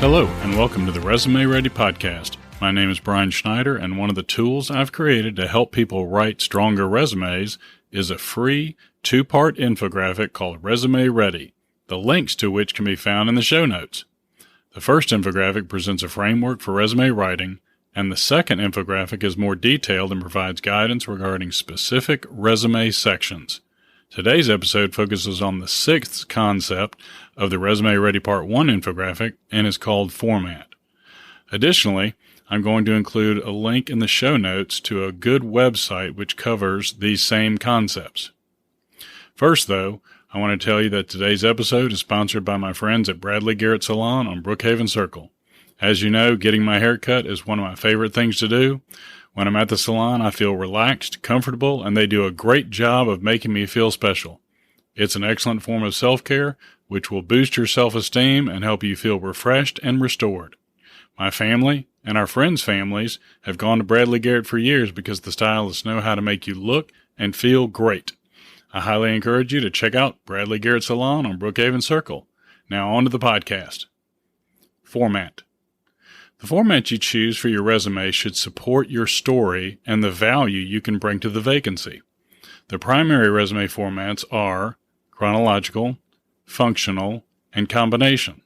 Hello, and welcome to the Resume Ready podcast. My name is Brian Schneider, and one of the tools I've created to help people write stronger resumes is a free 2-part infographic called Resume Ready, the links to which can be found in the show notes. The first infographic presents a framework for resume writing, and the second infographic is more detailed and provides guidance regarding specific resume sections. Today's episode focuses on the sixth concept of the Resume Ready Part 1 infographic and is called Format. Additionally, I'm going to include a link in the show notes to a good website which covers these same concepts. First, though, I want to tell you that today's episode is sponsored by my friends at Bradley Garrett Salon on Brookhaven Circle. As you know, getting my hair cut is one of my favorite things to do. When I'm at the salon, I feel relaxed, comfortable, and they do a great job of making me feel special. It's an excellent form of self-care, which will boost your self-esteem and help you feel refreshed and restored. My family and our friends' families have gone to Bradley Garrett for years because the stylists know how to make you look and feel great. I highly encourage you to check out Bradley Garrett Salon on Brookhaven Circle. Now on to the podcast. Format. The format you choose for your resume should support your story and the value you can bring to the vacancy. The primary resume formats are chronological, functional, and combination.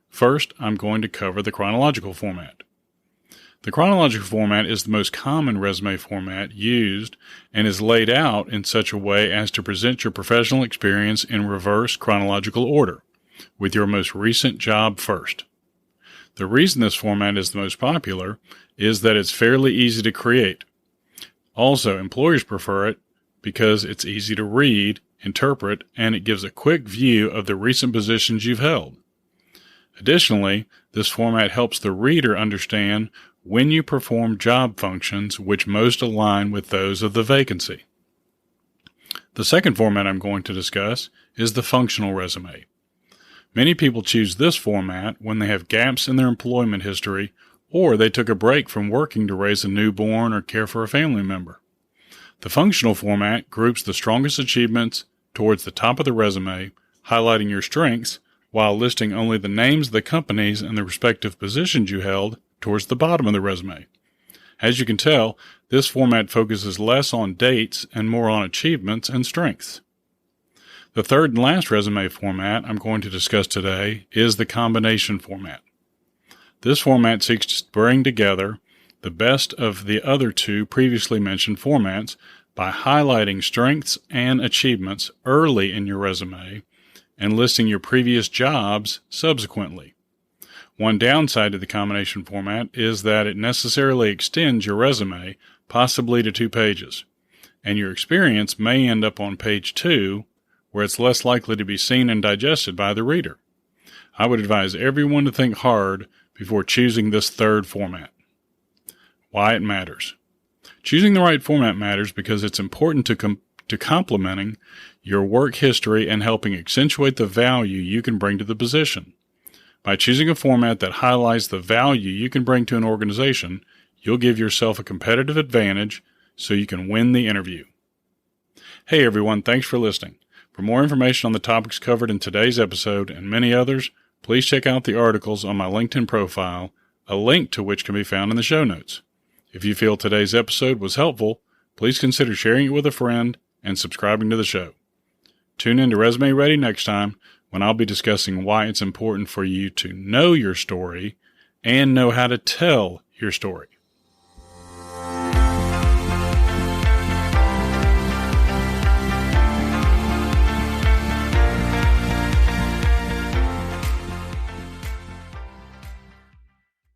First, I'm going to cover the chronological format. The chronological format is the most common resume format used and is laid out in such a way as to present your professional experience in reverse chronological order, with your most recent job first. The reason this format is the most popular is that it's fairly easy to create. Also, employers prefer it because it's easy to read, interpret, and it gives a quick view of the recent positions you've held. Additionally, this format helps the reader understand when you perform job functions which most align with those of the vacancy. The second format I'm going to discuss is the functional resume. Many people choose this format when they have gaps in their employment history or they took a break from working to raise a newborn or care for a family member. The functional format groups the strongest achievements towards the top of the resume, highlighting your strengths while listing only the names of the companies and the respective positions you held towards the bottom of the resume. As you can tell, this format focuses less on dates and more on achievements and strengths. The third and last resume format I'm going to discuss today is the combination format. This format seeks to bring together the best of the other two previously mentioned formats by highlighting strengths and achievements early in your resume and listing your previous jobs subsequently. One downside to the combination format is that it necessarily extends your resume, possibly to 2 pages, and your experience may end up on page 2, where it's less likely to be seen and digested by the reader. I would advise everyone to think hard before choosing this third format. Why it matters. Choosing the right format matters because it's important to complementing your work history and helping accentuate the value you can bring to the position. By choosing a format that highlights the value you can bring to an organization, you'll give yourself a competitive advantage so you can win the interview. Hey everyone, thanks for listening. For more information on the topics covered in today's episode and many others, please check out the articles on my LinkedIn profile, a link to which can be found in the show notes. If you feel today's episode was helpful, please consider sharing it with a friend and subscribing to the show. Tune in to Resume Ready next time when I'll be discussing why it's important for you to know your story and know how to tell your story.